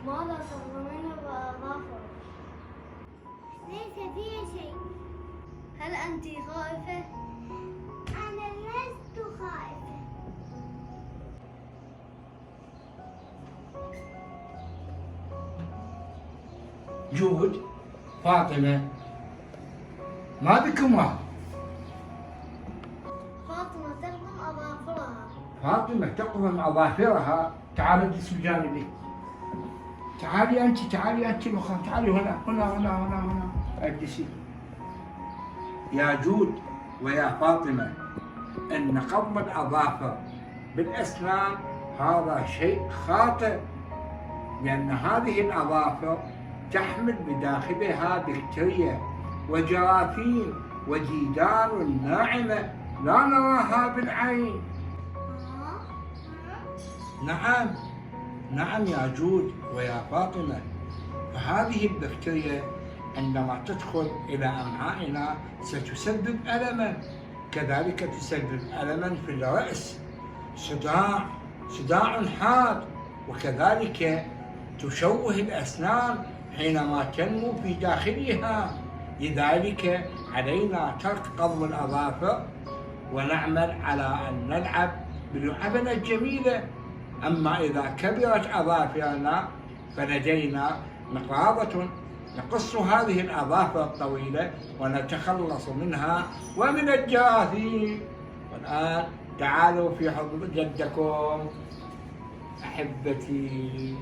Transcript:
ماذا تظنين بأظافر؟ ليس في شيء. هل أنت خائفة؟ أنا لست خائفة. جود، فاطمة، ما بكما؟ فاطمة تلقم أظافرها. فاطمة تقضم أظافرها. تعالي اجلس بجانبي. تعالي أنت الأخرى، تعالي هنا اجلسي. يا جود ويا فاطمة، أن قضم الأظافر بالأسنان هذا شيء خاطئ، لأن هذه الأظافر تحمل بداخلها بكتيريا وجراثيم وديدان ناعمة لا نراها بالعين. نعم يا جود ويا فاطمة، فهذه البكتيريا عندما تدخل إلى أمعائنا ستسبب ألما، كذلك تسبب ألما في الرأس، صداع حاد، وكذلك تشوه الأسنان حينما تنمو في داخلها. لذلك علينا ترك قضم الأظافر ونعمل على أن نلعب بلعبنا الجميلة. أما إذا كبرت أظافرنا فلدينا مقراضة نقص هذه الأظافر الطويلة ونتخلص منها ومن الجراثيم. والآن تعالوا في حضن جدكم أحبتي.